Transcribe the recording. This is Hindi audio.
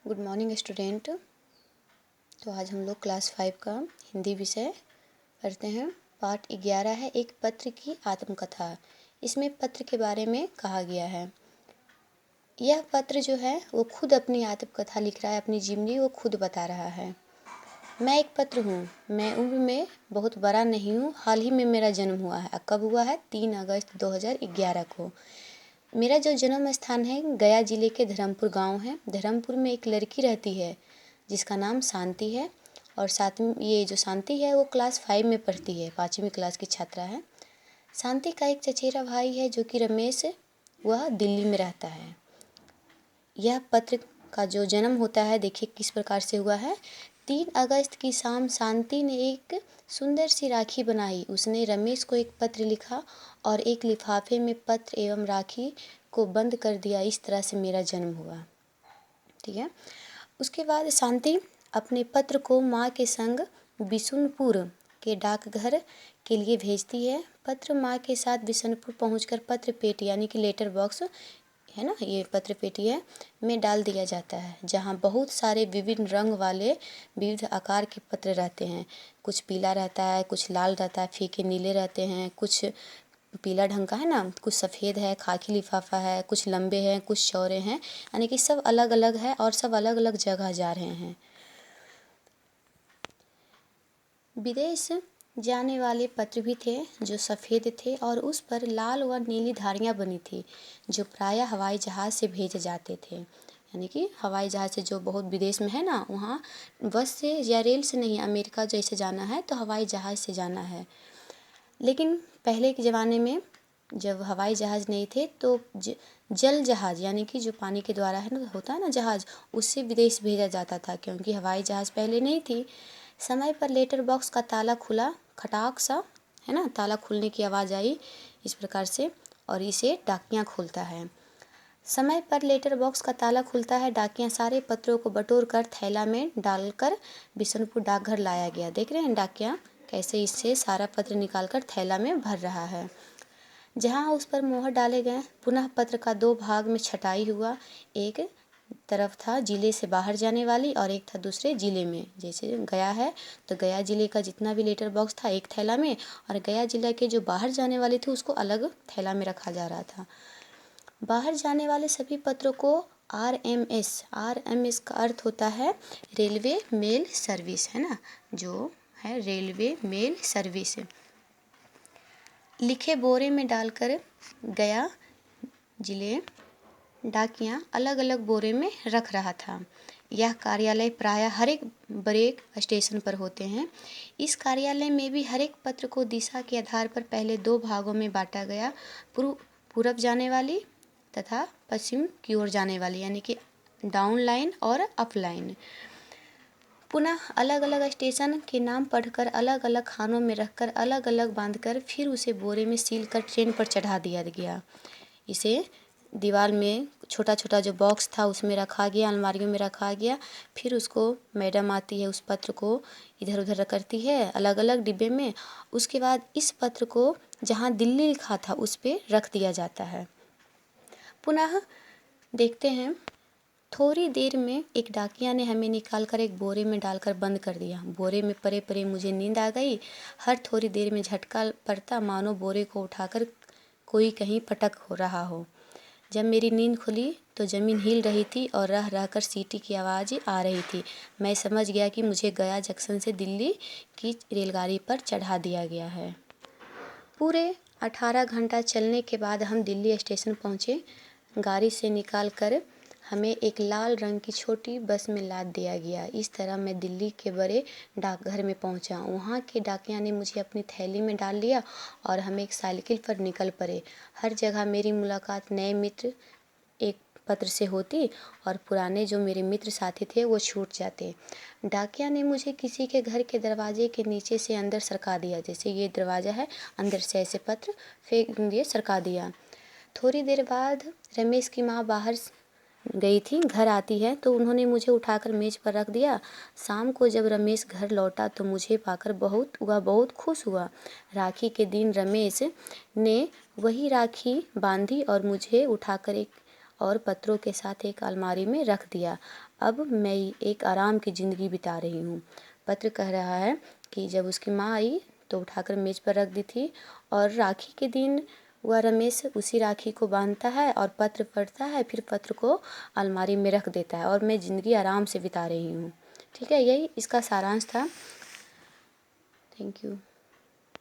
Good morning student. तो आज हम लोग क्लास 5 का हिंदी विषय पढ़ते हैं। पाठ 11 है, एक पत्र की आत्मकथा। इसमें पत्र के बारे में कहा गया है। यह पत्र जो है वो खुद अपनी आत्मकथा लिख रहा है, अपनी जीवनी वो खुद बता रहा है। मैं एक पत्र हूँ, मैं उम्र में बहुत बड़ा नहीं हूँ, हाल ही में मेरा जन्म हुआ है। कब हुआ है? 3 अगस्त 2011 को। मेरा जो जन्म स्थान है गया जिले के धर्मपुर गांव है। धर्मपुर में एक लड़की रहती है जिसका नाम शांति है, और साथ में ये जो शांति है वो क्लास 5 में पढ़ती है, 5वीं क्लास की छात्रा है। शांति का एक चचेरा भाई है जो कि रमेश, वह दिल्ली में रहता है। यह पत्र का जो जन्म होता है देखिए किस प्रकार से हुआ है। 3 अगस्त की शाम शांति ने एक सुंदर सी राखी बनाई। उसने रमेश को एक पत्र लिखा और एक लिफाफे में पत्र एवं राखी को बंद कर दिया। इस तरह से मेरा जन्म हुआ। ठीक है। उसके बाद शांति अपने पत्र को माँ के संग बिशुनपुर के डाकघर के लिए भेजती है। पत्र माँ के साथ बिशुनपुर पहुंचकर पत्र पेटी यानी कि लेटर बॉक्स है ना, ये पत्र पेटी है, में डाल दिया जाता है, जहाँ बहुत सारे विभिन्न रंग वाले विविध आकार के पत्र रहते हैं। कुछ पीला रहता है, कुछ लाल रहता है, फीके नीले रहते हैं, कुछ पीला ढंग का है ना, कुछ सफ़ेद है, खाकी लिफाफा है, कुछ लंबे हैं, कुछ चौड़े हैं, यानी कि सब अलग अलग है और सब अलग अलग जगह जा रहे हैं। विदेश जाने वाले पत्र भी थे जो सफ़ेद थे और उस पर लाल व नीली धारियाँ बनी थी, जो प्रायः हवाई जहाज़ से भेजे जाते थे। यानी कि हवाई जहाज़ से जो बहुत विदेश में है ना, वहाँ बस से या रेल से नहीं, अमेरिका जैसे जाना है तो हवाई जहाज़ से जाना है। लेकिन पहले के ज़माने में जब हवाई जहाज़ नहीं थे तो जल जहाज़ यानी कि जो पानी के द्वारा है ना, होता है ना जहाज़, उससे विदेश भेजा जाता था, क्योंकि हवाई जहाज़ पहले नहीं थी। समय पर लेटर बॉक्स का ताला खुला, खटाक सा है ना, ताला खुलने की आवाज़ आई इस प्रकार से, और इसे डाकिया खोलता है। समय पर लेटर बॉक्स का ताला खुलता है, डाकिया सारे पत्रों को बटोर कर थैला में डालकर बिशुनपुर डाकघर लाया गया। देख रहे हैं डाकिया कैसे इससे सारा पत्र निकालकर थैला में भर रहा है, जहाँ उस पर मोहर डाले गए। पुनः पत्र का 2 भाग में छटाई हुआ। एक तरफ था जिले से बाहर जाने वाली और एक था दूसरे जिले में। जैसे गया है तो गया जिले का जितना भी लेटर बॉक्स था एक थैला में, और गया जिले के जो बाहर जाने वाले थे उसको अलग थैला में रखा जा रहा था। बाहर जाने वाले सभी पत्रों को आरएमएस का अर्थ होता है रेलवे मेल सर्विस, है ना, जो है रेलवे मेल सर्विस, लिखे बोरे में डालकर गया जिले डाकिया अलग अलग बोरे में रख रहा था। यह कार्यालय प्रायः हर एक बड़े स्टेशन पर होते हैं। इस कार्यालय में भी हर एक पत्र को दिशा के आधार पर पहले 2 भागों में बांटा गया, पूर्व जाने वाली तथा पश्चिम की ओर जाने वाली, यानी कि डाउन लाइन और अप लाइन। पुनः अलग अलग स्टेशन के नाम पढ़कर अलग अलग खानों में रखकर अलग अलग बांधकर फिर उसे बोरे में सील कर ट्रेन पर चढ़ा दिया गया। इसे दीवार में छोटा छोटा जो बॉक्स था उसमें रखा गया, अलमारियों में रखा गया। फिर उसको मैडम आती है, उस पत्र को इधर उधर करती है अलग अलग डिब्बे में। उसके बाद इस पत्र को जहाँ दिल्ली लिखा था उस पर रख दिया जाता है। पुनः देखते हैं, थोड़ी देर में एक डाकिया ने हमें निकालकर एक बोरे में डालकर बंद कर दिया। बोरे में परे परे मुझे नींद आ गई। हर थोड़ी देर में झटका पड़ता, मानो बोरे को उठाकर कोई कहीं पटक हो रहा हो। जब मेरी नींद खुली तो ज़मीन हिल रही थी और रह रहकर सीटी की आवाज़ आ रही थी। मैं समझ गया कि मुझे गया जंक्शन से दिल्ली की रेलगाड़ी पर चढ़ा दिया गया है। पूरे 18 घंटा चलने के बाद हम दिल्ली स्टेशन पहुँचे। गाड़ी से निकाल कर हमें एक लाल रंग की छोटी बस में लाद दिया गया। इस तरह मैं दिल्ली के बड़े डाकघर में पहुंचा। वहां के डाकिया ने मुझे अपनी थैली में डाल लिया और हम एक साइकिल पर निकल पड़े। हर जगह मेरी मुलाकात नए मित्र एक पत्र से होती और पुराने जो मेरे मित्र साथी थे वो छूट जाते। डाकिया ने मुझे किसी के घर के दरवाजे के नीचे से अंदर सरका दिया। जैसे ये दरवाज़ा है, अंदर से ऐसे पत्र फेंक दिए, सरका दिया। थोड़ी देर बाद रमेश की माँ बाहर गई थी, घर आती है तो उन्होंने मुझे उठाकर मेज़ पर रख दिया। शाम को जब रमेश घर लौटा तो मुझे पाकर बहुत खुश हुआ। राखी के दिन रमेश ने वही राखी बांधी और मुझे उठाकर और पत्रों के साथ एक अलमारी में रख दिया। अब मैं एक आराम की ज़िंदगी बिता रही हूँ। पत्र कह रहा है कि जब उसकी माँ आई तो उठाकर मेज़ पर रख दी थी और राखी के दिन वह रमेश उसी राखी को बांधता है और पत्र पढ़ता है, फिर पत्र को अलमारी में रख देता है और मैं ज़िंदगी आराम से बिता रही हूँ। ठीक है, यही इसका सारांश था। Thank you.